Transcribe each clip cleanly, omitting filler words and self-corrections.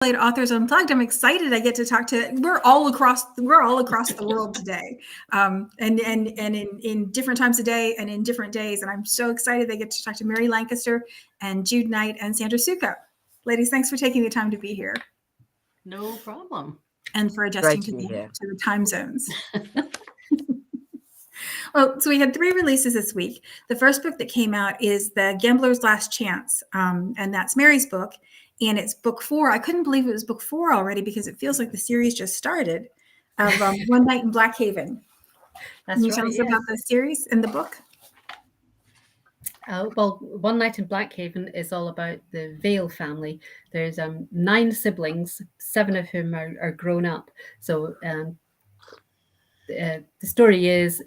Authors Unplugged. I'm excited. I get to talk to. We're all across the world today, and in different times of day and in different days. And I'm so excited. I get to talk to Mary Lancaster and Jude Knight and Sandra Sookoo. Ladies, thanks for taking the time to be here. No problem. And for adjusting to the time zones. Well, so we had 3 releases this week. The first book that came out is The Gambler's Last Chance, and that's Mary's book. And it's book 4. I couldn't believe it was book 4 already because it feels like the series just started, of One Night in Blackhaven. Can you tell us about the series and the book? Well, One Night in Blackhaven is all about the Vale family. There's 9 siblings, 7 of whom are grown up. So the story is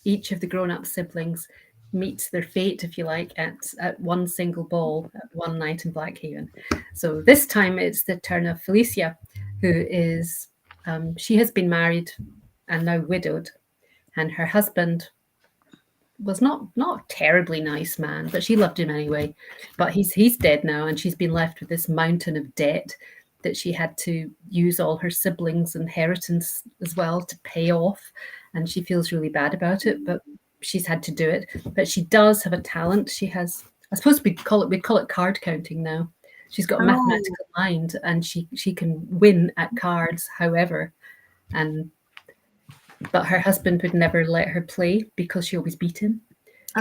each of the grown-up siblings meets their fate, if you like, at one single ball at one night in Blackhaven. So this time it's the turn of Felicia, who is she has been married and now widowed, and her husband was not a terribly nice man, but she loved him anyway. But he's dead now, and she's been left with this mountain of debt that she had to use all her siblings' inheritance as well to pay off, and she feels really bad about it, but she's had to do it. But she does have a talent. She has, I suppose we'd call it card counting now. She's got a mathematical mind, and she can win at cards, however, but her husband would never let her play because she always beat him.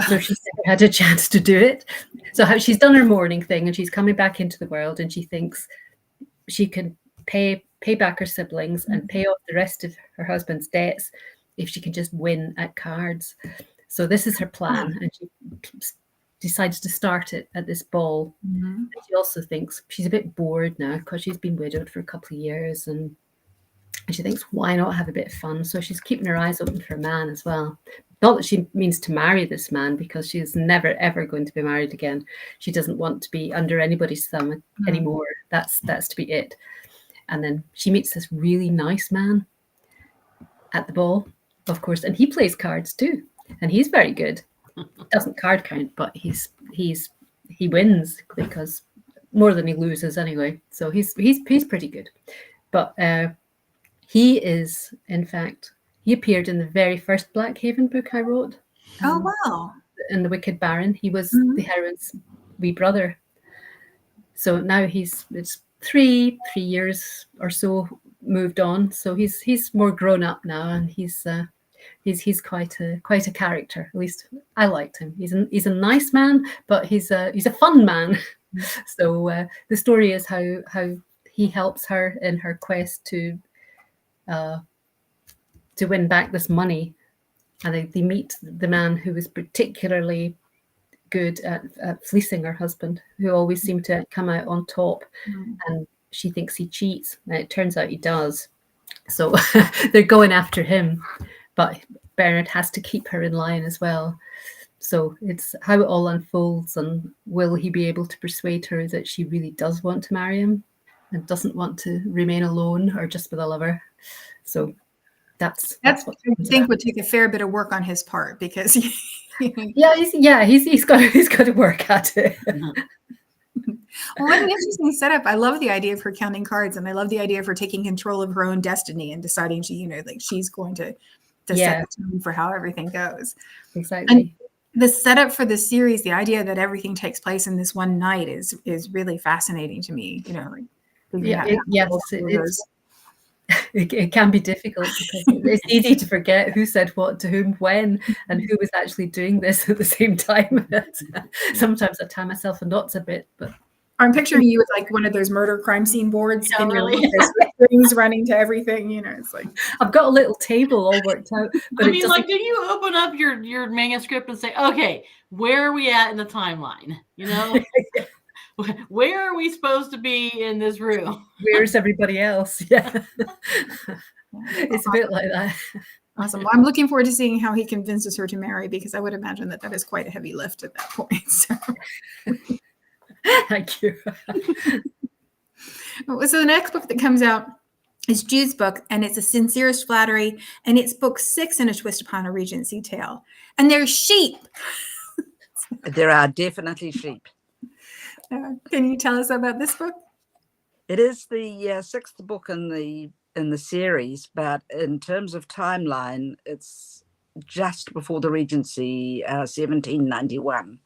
So she's never had a chance to do it. So she's done her morning thing, and she's coming back into the world, and she thinks she can pay back her siblings and pay off the rest of her husband's debts if she can just win at cards. So this is her plan, and she decides to start it at this ball. And she also thinks she's a bit bored now because she's been widowed for a couple of years, and she thinks, why not have a bit of fun? So she's keeping her eyes open for a man as well. Not that she means to marry this man, because she's never, ever going to be married again. She doesn't want to be under anybody's thumb anymore. That's to be it. And then she meets this really nice man at the ball, of course, and he plays cards too. And he's very good. Doesn't card count, but he wins because more than he loses anyway. So he's pretty good. But he is, in fact, he appeared in the very first Blackhaven book I wrote. Oh, wow. In The Wicked Baron. He was the heroine's wee brother. So now it's 3 years or so moved on. So he's more grown up now, and he's quite a character. At least I liked him. He's a nice man, but he's a fun man. So the story is how he helps her in her quest to win back this money, and they meet the man who was particularly good at fleecing her husband, who always seemed to come out on top, and she thinks he cheats, and it turns out he does. So they're going after him, but Bernard has to keep her in line as well. So it's how it all unfolds, and will he be able to persuade her that she really does want to marry him and doesn't want to remain alone or just with a lover. So that's what I think would take a fair bit of work on his part, because he's got to work at it. Well, what an interesting setup. I love the idea of her counting cards, and I love the idea of her taking control of her own destiny and deciding she's going to set the tone for how everything goes. Exactly. And the setup for the series, the idea that everything takes place in this one night is really fascinating to me. It can be difficult because it's easy to forget who said what to whom when, and who was actually doing this at the same time. Sometimes I tie myself in knots a bit, but I'm picturing you with like one of those murder crime scene boards in your room, strings running to everything. It's like I've got a little table all worked out. But I mean, like, do you open up your manuscript and say, okay, where are we at in the timeline? Where are we supposed to be in this room? Where's everybody else? Yeah. It's a bit like that. Awesome. Well, I'm looking forward to seeing how he convinces her to marry, because I would imagine that is quite a heavy lift at that point. So. Thank you. So the next book that comes out is Jude's book, and it's A Sincerest Flattery, and it's book 6 in A Twist Upon a Regency Tale. And there's sheep. There are definitely sheep. Can you tell us about this book? It is the sixth book in the series, but in terms of timeline, it's just before the Regency, 1791.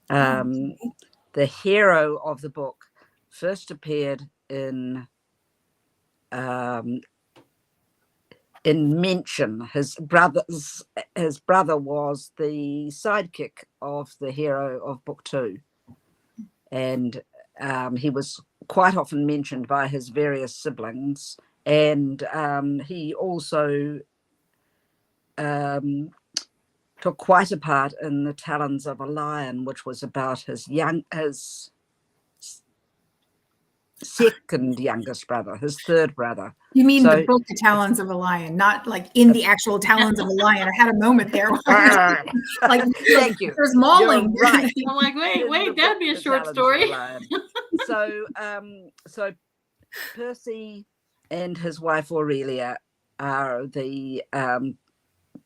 The hero of the book first appeared in mention. His brother was the sidekick of the hero of book 2, and he was quite often mentioned by his various siblings, and he also took quite a part in The Talons of a Lion, which was about his second youngest brother, his third brother. You mean the book, The Talons of a Lion, not like in the actual Talons of a Lion. I had a moment there. Like, thank you. There's mauling. You're right. I'm like, wait, that'd be a short story. So Percy and his wife Aurelia are the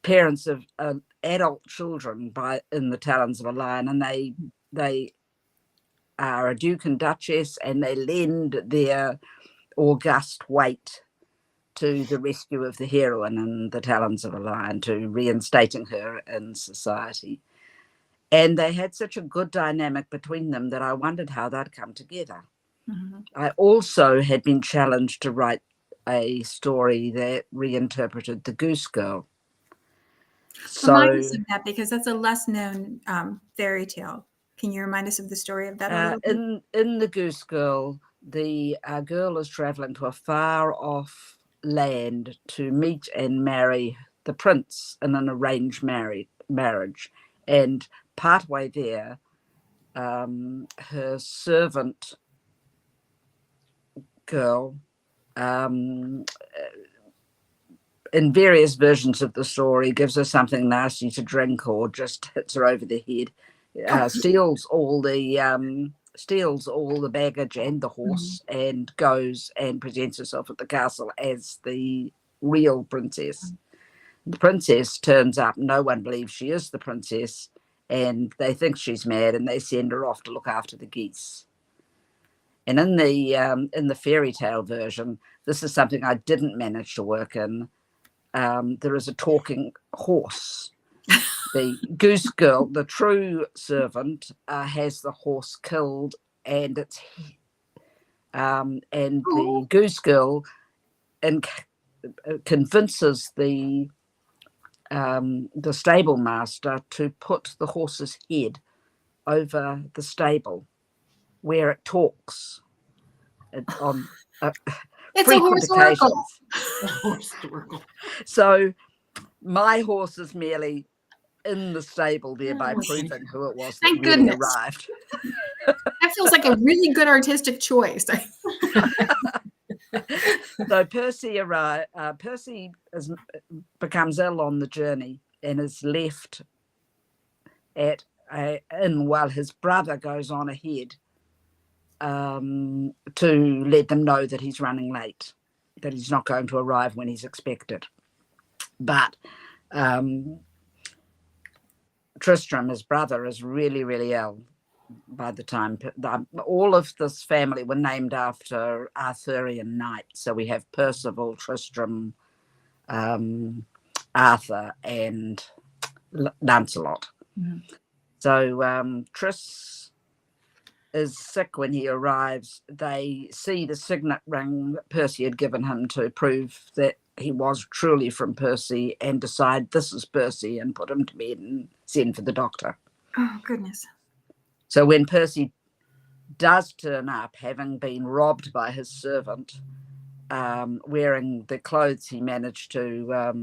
parents of adult children in the Talons of a Lion, and they are a duke and duchess, and they lend their august weight to the rescue of the heroine in the Talons of a Lion, to reinstating her in society. And they had such a good dynamic between them that I wondered how they'd come together. Mm-hmm. I also had been challenged to write a story that reinterpreted the Goose Girl. Remind us of that, because that's a less known fairy tale. Can you remind us of the story of that a little bit? In the Goose Girl, the girl is traveling to a far off land to meet and marry the prince in an arranged marriage, and partway there, her servant girl, in various versions of the story, gives her something nasty to drink or just hits her over the head, steals all the baggage and the horse, and goes and presents herself at the castle as the real princess. The princess turns up. No one believes she is the princess, and they think she's mad, and they send her off to look after the geese. And in the fairy tale version, this is something I didn't manage to work in. There is a talking horse. The Goose Girl, the true servant, has the horse killed, and the Goose Girl convinces the stable master to put the horse's head over the stable where it talks on it's frequent occasions. A horse oracle. So my horse is merely in the stable, thereby proving who it was that Thank really goodness. arrived. That feels like a really good artistic choice. So Percy becomes ill on the journey and is left at an inn while his brother goes on ahead to let them know that he's running late, that he's not going to arrive when he's expected. But Tristram, his brother, is really, really ill by the time. All of this family were named after Arthurian knights. So we have Percival, Tristram, Arthur, and Lancelot. Mm-hmm. So Tris is sick when he arrives. They see the signet ring that Percy had given him to prove that he was truly from Percy, and decide this is Percy and put him to bed and send for the doctor. Oh, goodness. So when Percy does turn up, having been robbed by his servant, wearing the clothes he managed to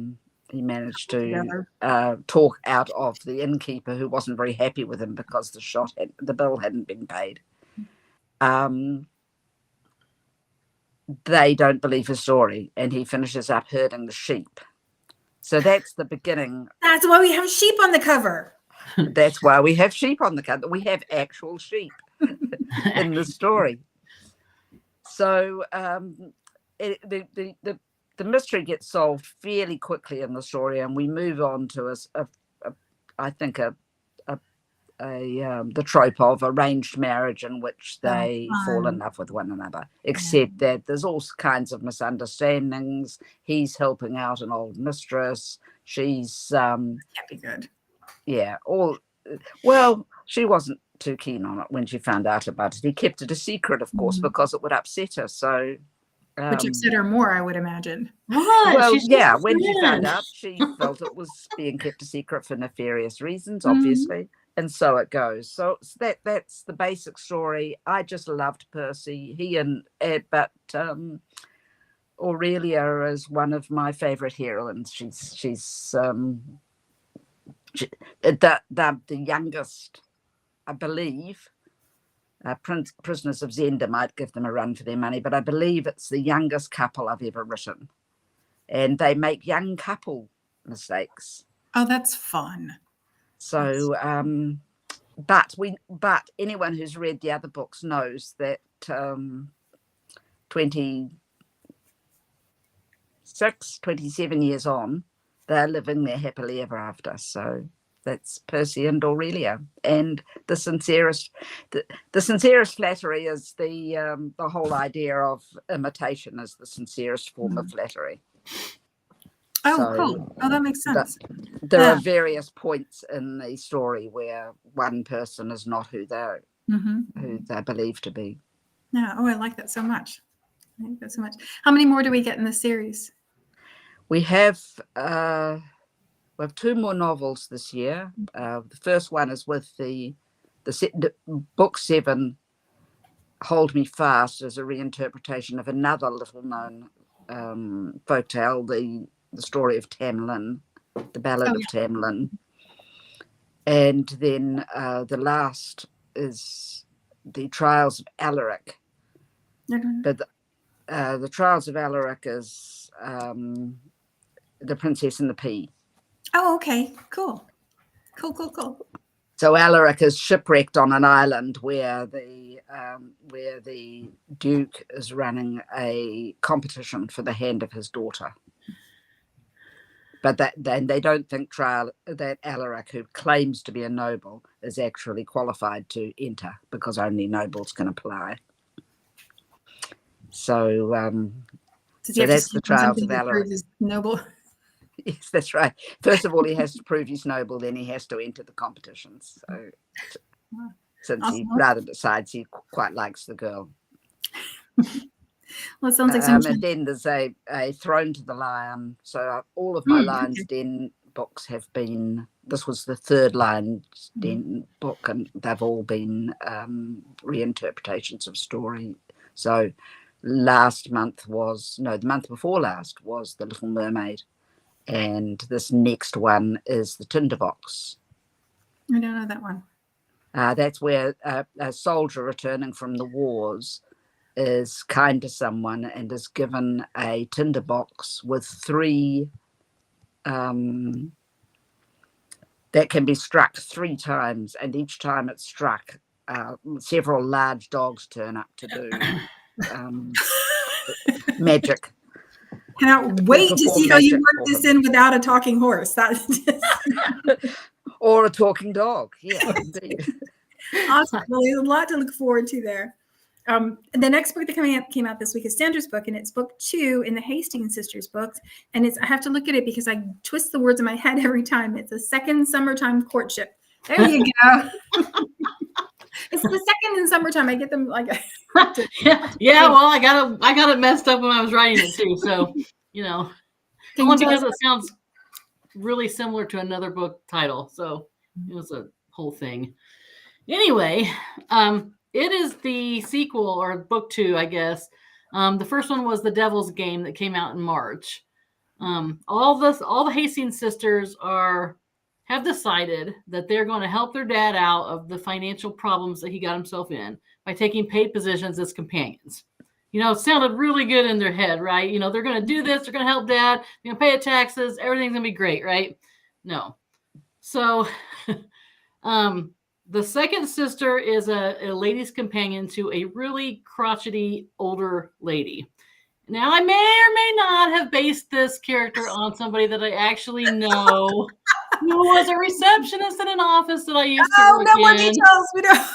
talk out of the innkeeper, who wasn't very happy with him because the bill hadn't been paid. They don't believe his story, and he finishes up herding the sheep. So that's the beginning. That's why we have sheep on the cover. That's why we have sheep on the cover. We have actual sheep in the story. So the mystery gets solved fairly quickly in the story, and we move on to I think a the trope of arranged marriage in which they fall in fun. love with one another, except that there's all kinds of misunderstandings. He's helping out an old mistress. She's Can't be good. well, she wasn't too keen on it when she found out about it. He kept it a secret, of course, because it would upset her. So Which upset her more, I would imagine. What? well, She's yeah, just a when she found friend. out, she felt it was being kept a secret for nefarious reasons, obviously. And so it goes. So that's the basic story. I just loved Percy. He and Ed, but Aurelia is one of my favorite heroines. She's the youngest, I believe. Prisoners of Zenda might give them a run for their money, but I believe it's the youngest couple I've ever written, and they make young couple mistakes. Oh, that's fun. So, but anyone who's read the other books knows that 27 years on, they're living there happily ever after. So that's Percy and Aurelia. And the sincerest flattery is the whole idea of imitation is the sincerest form of flattery. Oh, So cool. Oh, that makes sense. There are various points in the story where one person is not who they're believed to be. Yeah. Oh, I like that so much. How many more do we get in the series? We have 2 more novels this year. The first one is with the book 7, Hold Me Fast, is a reinterpretation of another little known folktale, the story of Tamlin, the Ballad of Tamlin. And then the last is the Trials of Alaric. But the Trials of Alaric is The Princess and the Pea. Oh, okay. Cool. So Alaric is shipwrecked on an island where the Duke is running a competition for the hand of his daughter. But they don't think that Alaric, who claims to be a noble, is actually qualified to enter because only nobles can apply. So, so that's the Trials of Alaric. Noble. Yes, that's right. First of all, he has to prove he's noble, then he has to enter the competitions. So, since he rather decides he quite likes the girl. Well, it sounds like some. And then there's a Throne to the Lion. So all of my Lion's Den books have been. This was the third Lion's Den book, and they've all been reinterpretations of story. So the month before last was The Little Mermaid. And this next one is The Tinderbox. I don't know that one. That's where a soldier returning from the wars is kind to someone and is given a tinderbox with 3 that can be struck 3 times, and each time it's struck, several large dogs turn up to do magic. Cannot wait to see how you work this in without a talking horse. Or a talking dog. Yeah, indeed. Awesome. Well, there's a lot to look forward to there. The next book that came out this week is Sandra's book, and it's book 2 in the Hastings sisters books. And I have to look at it because I twist the words in my head every time. It's a second summertime courtship. There you go. It's the second in summertime. I get them like. yeah. Well, I got it messed up when I was writing it too. So only because it sounds really similar to another book title. So it was a whole thing. Anyway, it is the sequel, or book 2, I guess. The first one was The Devil's Game that came out in March. All the Hastings sisters have decided that they're going to help their dad out of the financial problems that he got himself in by taking paid positions as companions. It sounded really good in their head, right? They're going to do this. They're going to help dad. They're going to pay the taxes. Everything's going to be great, right? No. So, the second sister is a lady's companion to a really crotchety older lady. Now, I may or may not have based this character on somebody that I actually know. Who was a receptionist in an office that I used to Oh, work no more in. details. We don't.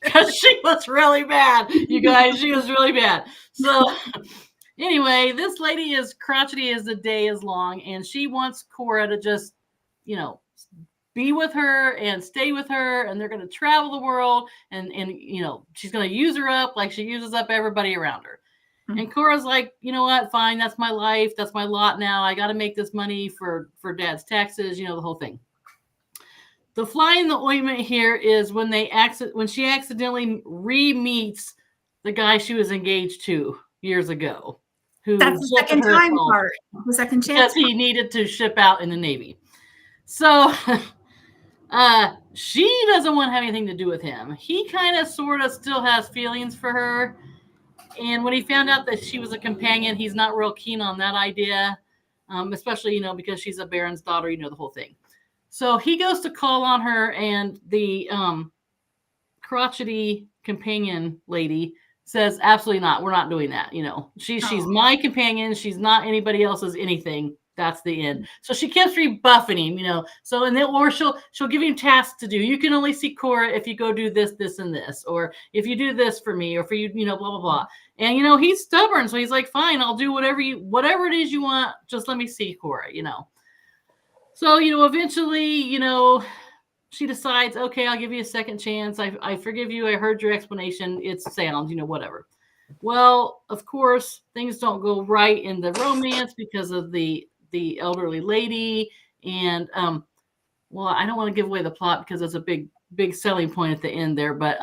Because she was really bad, you guys. She was really bad. So anyway, this lady is crotchety as the day is long, and she wants Cora to just, you know, be with her and stay with her, and they're going to travel the world, and you know, she's going to use her up like she uses up everybody around her. And Cora's like, you know what? Fine, that's my life. That's my lot now. I got to make this money for Dad's taxes, you know, the whole thing. The fly in the ointment here is when she accidentally re-meets the guy she was engaged to years ago. That's the second time part. The second chance. Because he needed to ship out in the Navy. So she doesn't want to have anything to do with him. He kind of sort of still has feelings for her. And when he found out that she was a companion, he's not real keen on that idea, especially, you know, because she's a baron's daughter, you know, the whole thing. So he goes to call on her, and the crotchety companion lady says, absolutely not. We're not doing that. You know, she's my companion. She's not anybody else's anything. That's the end. So she keeps rebuffing him, you know. So, and then, or she'll give him tasks to do. You can only see Cora if you go do this, this, and this, or if you do this for me, or for you, you know, blah, blah, blah. And, you know, he's stubborn. So he's like, fine, I'll do whatever it is you want. Just let me see Cora, you know. So, you know, eventually, you know, she decides, okay, I'll give you a second chance. I forgive you. I heard your explanation. It's sound, you know, whatever. Well, of course, things don't go right in the romance because of the elderly lady. And, well, I don't want to give away the plot because it's a big selling point at the end there. But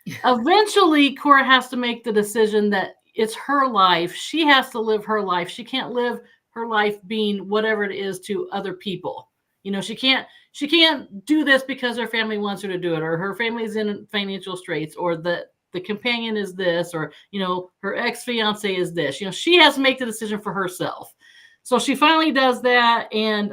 eventually, Cora has to make the decision that it's her life. She has to live her life. She can't live her life being whatever it is to other people. You know, she can't do this because her family wants her to do it, or her family's in financial straits, or the companion is this, or, you know, her ex-fiance is this. You know, she has to make the decision for herself. So she finally does that. And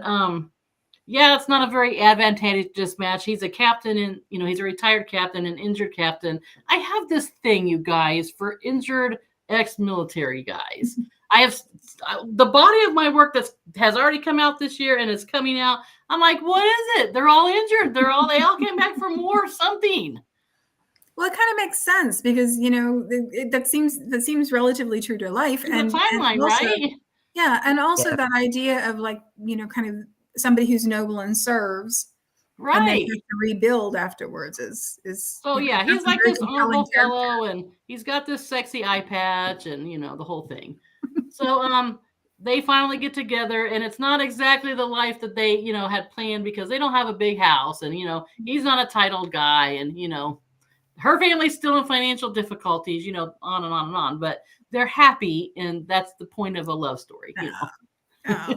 yeah, it's not a very advantageous match. He's a captain, and, you know, he's a retired captain, an injured captain. I have this thing, you guys, for injured ex-military guys. I have the body of my work that has already come out this year and is coming out. I'm like, what is it? They're all injured. They all came back from war or something. Well, it kind of makes sense because, you know, that seems relatively true to life. And the timeline, and also, right? Yeah, and also that idea of, like, you know, kind of somebody who's noble and serves, right, and then has to rebuild afterwards is. So yeah, he's like this honorable fellow, and he's got this sexy eye patch, and, you know, the whole thing. So they finally get together, and it's not exactly the life that they, you know, had planned, because they don't have a big house, and, you know, he's not a titled guy, and, you know, her family's still in financial difficulties, you know, on and on and on, but they're happy, and that's the point of a love story, you know. Oh,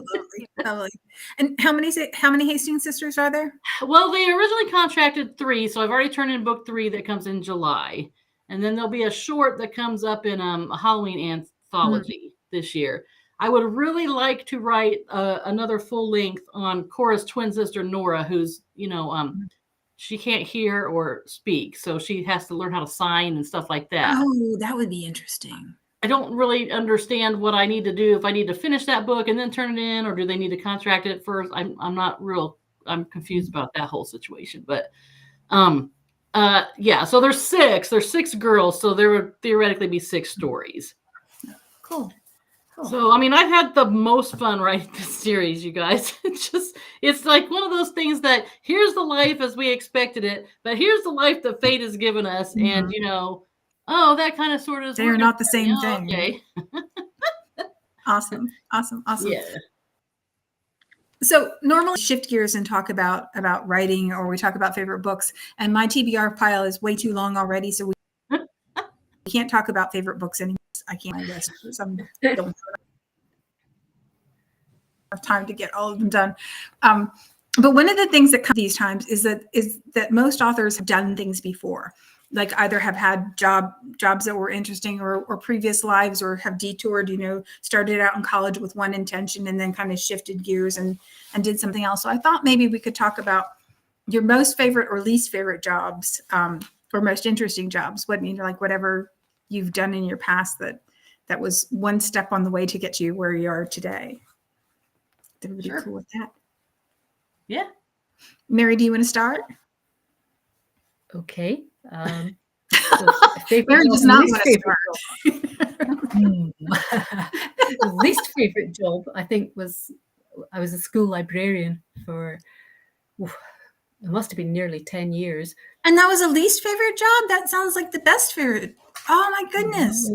lovely. And how many Hastings sisters are there? Well, they originally contracted 3, so I've already turned in book 3 that comes in July, and then there'll be a short that comes up in a Halloween anthology this year. I would really like to write another full length on Cora's twin sister Nora, who's, you know, she can't hear or speak, so she has to learn how to sign and stuff like that. Oh, that would be interesting. I don't really understand what I need to do, if I need to finish that book and then turn it in, or do they need to contract it first? I'm confused about that whole situation. But yeah, so there's 6 girls, so there would theoretically be 6 stories. Cool. So, I mean, I've had the most fun writing this series, you guys. It's like one of those things that here's the life as we expected it, but here's the life that fate has given us. Mm-hmm. And, you know, oh, that kind of sort of. They're not the same thing. Okay. Awesome. Yeah. So normally shift gears and talk about writing, or we talk about favorite books, and my TBR pile is way too long already. So we can't talk about favorite books anymore. I can't. I list some. Don't have time to get all of them done. But one of the things that comes these times is that most authors have done things before, like either have had jobs that were interesting, or previous lives, or have detoured. You know, started out in college with one intention and then kind of shifted gears and did something else. So I thought maybe we could talk about your most favorite or least favorite jobs, or most interesting jobs. What, you know, like whatever you've done in your past that was one step on the way to get you where you are today. Everybody Sure. cool with that? Yeah. Mary, do you want to start? Okay. So favorite Mary job does and not least want to favorite start. job. Least favorite job, I think, was I was a school librarian for, it must have been nearly 10 years. And that was a least favorite job? That sounds like the best favorite. Oh my goodness.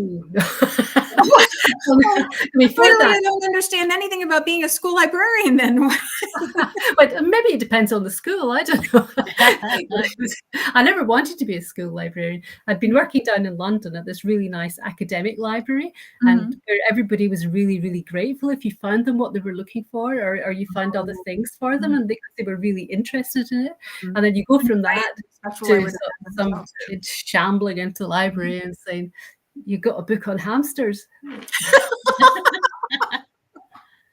Before Clearly, that, I don't understand anything about being a school librarian then. but maybe it depends on the school. I don't know. I never wanted to be a school librarian. I'd been working down in London at this really nice academic library, and everybody was really, really grateful if you found them what they were looking for, or you found other things for them, and they were really interested in it. And then you go from that to some kid shambling into the library and saying, "You got a book on hamsters."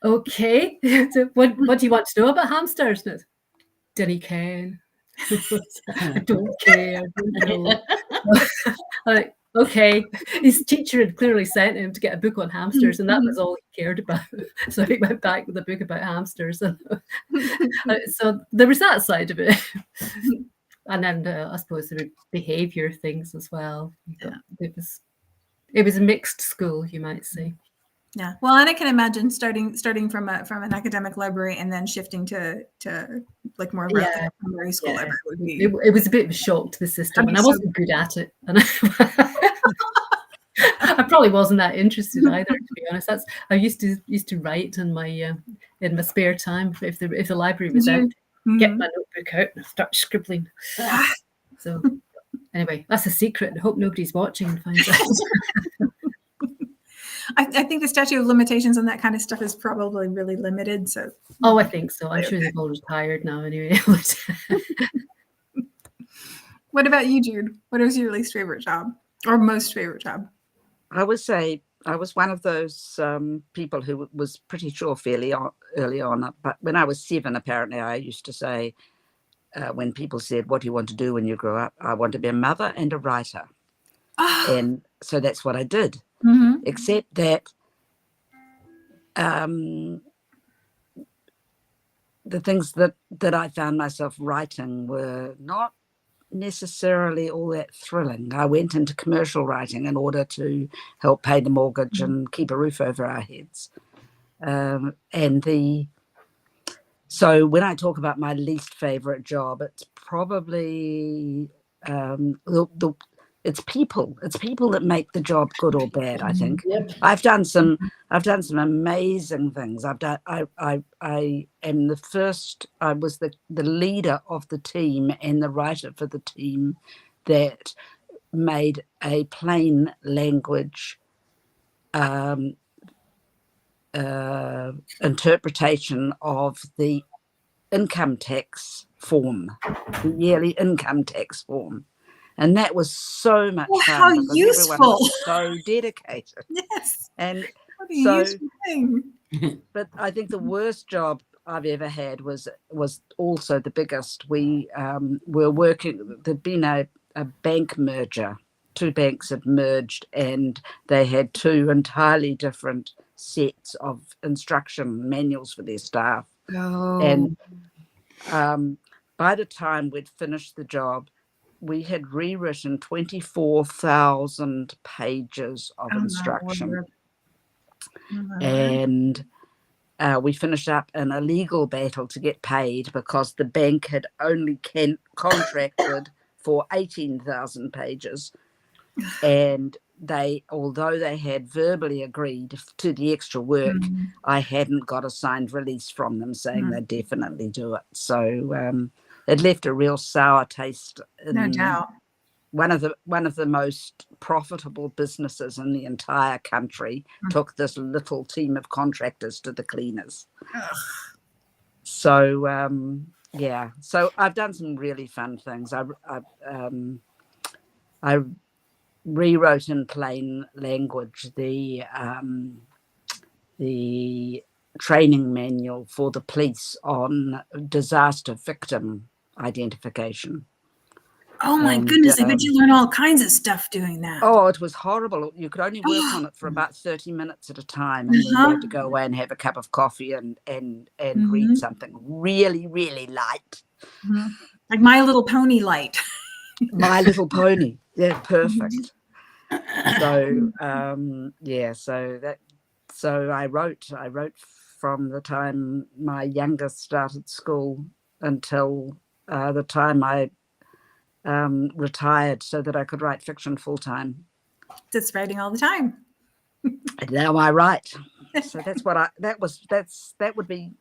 Okay, so what do you want to know about hamsters? Didn't care. I don't care. I don't know. Like, okay, his teacher had clearly sent him to get a book on hamsters, and that was all he cared about. So he went back with a book about hamsters. And so there was that side of it. And then I suppose there were behaviour things as well. It was a mixed school, you might say. Yeah, well, and I can imagine starting from an academic library and then shifting to like more of a primary school library would be. It was a bit of a shock to the system, and I wasn't good at it. And I probably wasn't that interested either, to be honest. I used to write in my spare time if the library was empty. Get my notebook out and start scribbling. So anyway, that's a secret. I hope nobody's watching and finds out. I think the statute of limitations on that kind of stuff is probably really limited. So I think so. I'm sure they've all retired now anyway. What about you, Jude? What was your least favorite job or most favorite job? I would say I was one of those people who was pretty sure fairly early on. But when I was 7, apparently, I used to say, when people said, "What do you want to do when you grow up?" I want to be a mother and a writer. And so that's what I did. Except that the things that I found myself writing were not necessarily all that thrilling. I went into commercial writing in order to help pay the mortgage and keep a roof over our heads. So when I talk about my least favorite job, it's probably it's people that make the job good or bad. I think. Yep. I've done some amazing things. I am the first. I was the leader of the team and the writer for the team that made a plain language interpretation of the income tax form, the yearly income tax form. And that was so much fun. How useful. Everyone was so dedicated. Yes. And what a useful thing. But I think the worst job I've ever had was also the biggest. We were working, there'd been a bank merger. 2 banks had merged and they had 2 entirely different sets of instruction manuals for their staff. And by the time we'd finished the job, we had rewritten 24,000 pages of instruction. And we finished up in a legal battle to get paid because the bank had only contracted for 18,000 pages. And although they had verbally agreed to the extra work, I hadn't got a signed release from them saying they'd definitely do it. So it left a real sour taste. No doubt. One of the most profitable businesses in the entire country took this little team of contractors to the cleaners. So so I've done some really fun things. I rewrote in plain language the training manual for the police on disaster victim identification. Oh my And, goodness! I bet you learn all kinds of stuff doing that. Oh, it was horrible. You could only work on it for about 30 minutes at a time, and then you had to go away and have a cup of coffee and read something really, really light. Like My Little Pony light. My Little Pony. Yeah, perfect. So so I wrote from the time my youngest started school until the time I retired, so that I could write fiction full time. Just writing all the time. And now I write. So that's what that would be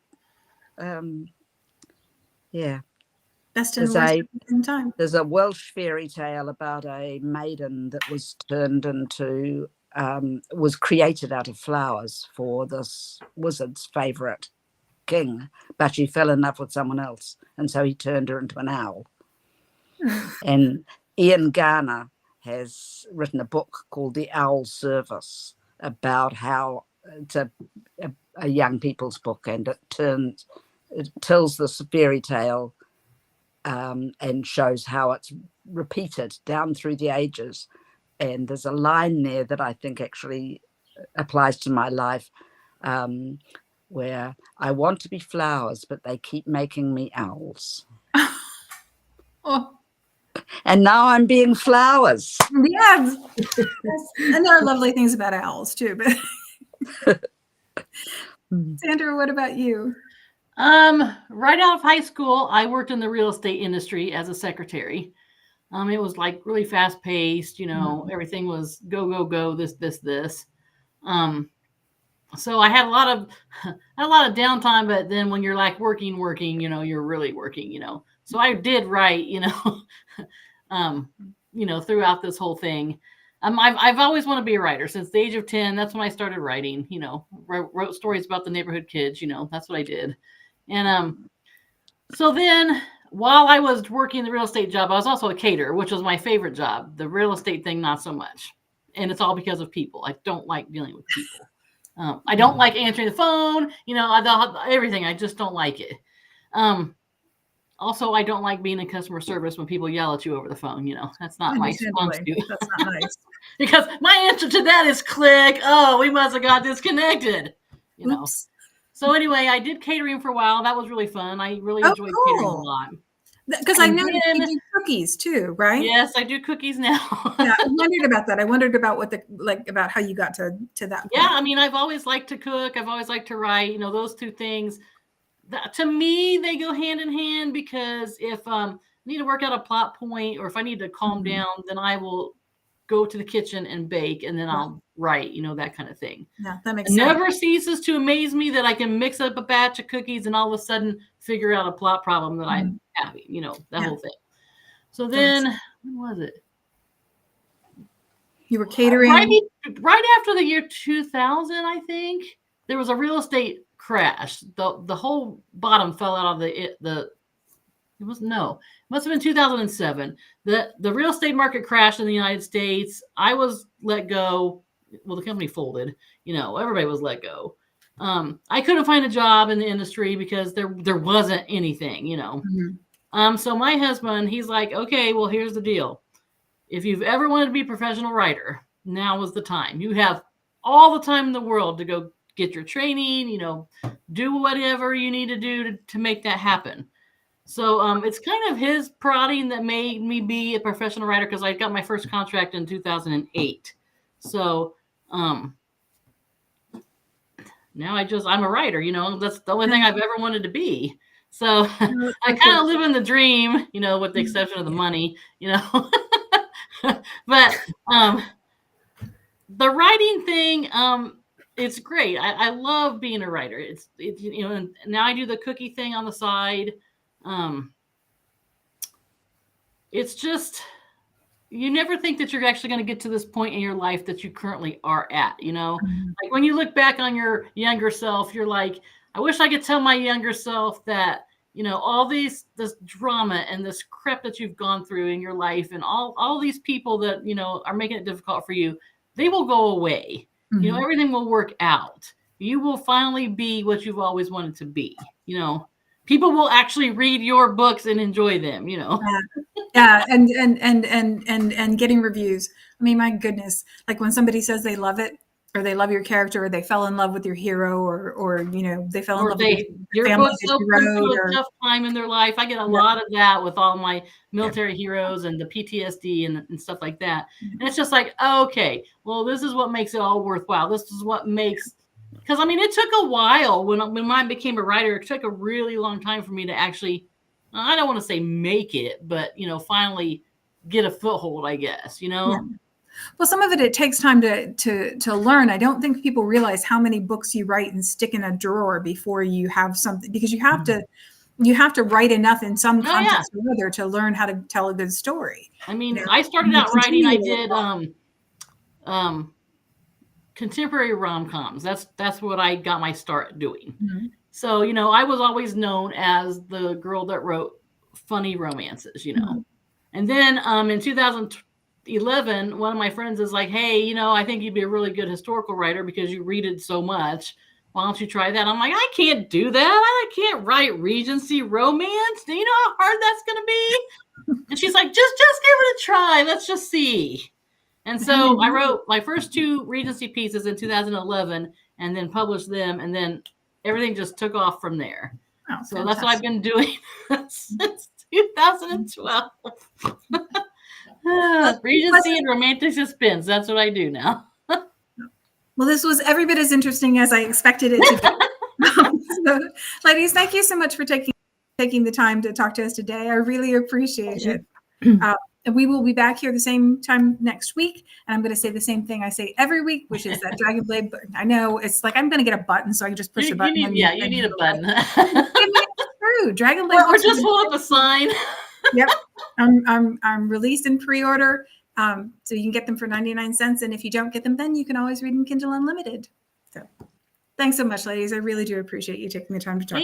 Best and worst at the same time. There's a Welsh fairy tale about a maiden that was turned into was created out of flowers for this wizard's favorite king, but she fell in love with someone else, and so he turned her into an owl. And Ian Garner has written a book called The Owl Service about how it's a young people's book, and it tells this fairy tale and shows how it's repeated down through the ages. And there's a line there that I think actually applies to my life, where I want to be flowers, but they keep making me owls. Oh. And now I'm being flowers. Yes. And there are lovely things about owls too. But Sandra, what about you? Right out of high school, I worked in the real estate industry as a secretary. It was like really fast paced, everything was go, go, go, this. So I had a lot of downtime, but then when you're like working, you're really working, So I did write, throughout this whole thing. I've always wanted to be a writer since the age of 10. That's when I started writing, wrote stories about the neighborhood kids, that's what I did. And so then while I was working the real estate job, I was also a caterer, which was my favorite job. The real estate thing, not so much. And it's all because of people. I don't like dealing with people. I don't like answering the phone, everything. I just don't like it. Also, I don't like being in customer service when people yell at you over the phone. That's not my response to. That's not nice. Because my answer to that is click. Oh, we must have got disconnected. Oops. So anyway, I did catering for a while. That was really fun. I really enjoyed catering a lot. Because I know you do cookies too, right? Yes, I do cookies now. Yeah, I wondered about that. I wondered about about how you got to that point. Yeah, I mean, I've always liked to cook. I've always liked to write. Those two things. To me, they go hand in hand, because if I need to work out a plot point, or if I need to calm down, then I will go to the kitchen and bake, and then I'll write, that kind of thing. Yeah, that makes sense. Never ceases to amaze me that I can mix up a batch of cookies and all of a sudden figure out a plot problem that I'm having, that whole thing. So then, when was it? You were catering? Right after the year 2000, I think, there was a real estate crash. The whole bottom fell out of it must have been 2007. The real estate market crashed in the United States. I was let go. Well, the company folded. Everybody was let go. I couldn't find a job in the industry because there wasn't anything. So my husband, he's like, okay, well, here's the deal. If you've ever wanted to be a professional writer, now is the time. You have all the time in the world to go get your training, do whatever you need to do to make that happen. So it's kind of his prodding that made me be a professional writer, because I got my first contract in 2008. So now I'm a writer, that's the only thing I've ever wanted to be. So I kind of live in the dream, with the exception of the money, but the writing thing, it's great. I love being a writer. It's and now I do the cookie thing on the side. It's just, you never think that you're actually going to get to this point in your life that you currently are at, like when you look back on your younger self, you're like, I wish I could tell my younger self that, all this drama and this crap that you've gone through in your life, and all these people that, are making it difficult for you, they will go away. Everything will work out. You will finally be what you've always wanted to be, people will actually read your books and enjoy them, you know. Yeah, and getting reviews. I mean, my goodness, like when somebody says they love it, or they love your character, or they fell in love with your hero, or you know, they fell in love with your family book that helped you them wrote, through a tough time in their life. I get a lot of that with all my military heroes and the PTSD and stuff like that. And it's just like, okay, well, this is what makes it all worthwhile. This is what makes, because I mean, it took a while when I became a writer. It took a really long time for me to actually, I don't want to say make it, but you know, finally get a foothold, I guess, you know. Yeah. Well, some of it takes time to learn. I don't think people realize how many books you write and stick in a drawer before you have something, because you have to write enough in some context or other to learn how to tell a good story. I mean, you know? I started out writing. I did contemporary rom-coms. That's what I got my start doing. Mm-hmm. So, you know, I was always known as the girl that wrote funny romances, you know. Mm-hmm. And then in 2011, one of my friends is like, hey, you know, I think you'd be a really good historical writer because you read it so much. Why don't you try that? I'm like, I can't do that. I can't write Regency romance. Do you know how hard that's going to be? And she's like, just give it a try. Let's just see. And so I wrote my first 2 Regency pieces in 2011 and then published them. And then everything just took off from there. Oh, so fantastic. That's what I've been doing since 2012. Regency and romantic suspense. That's what I do now. Well, this was every bit as interesting as I expected it to be. So, ladies, thank you so much for taking the time to talk to us today. I really appreciate it. And we will be back here the same time next week. And I'm going to say the same thing I say every week, which is that Dragonblade. I know it's like I'm going to get a button, so I can just push a button. You need a button. It's true. Dragonblade. Or just hold up a sign. Yep. I'm released in pre-order. So you can get them for 99 cents. And if you don't get them, then you can always read them Kindle Unlimited. So thanks so much, ladies. I really do appreciate you taking the time to talk.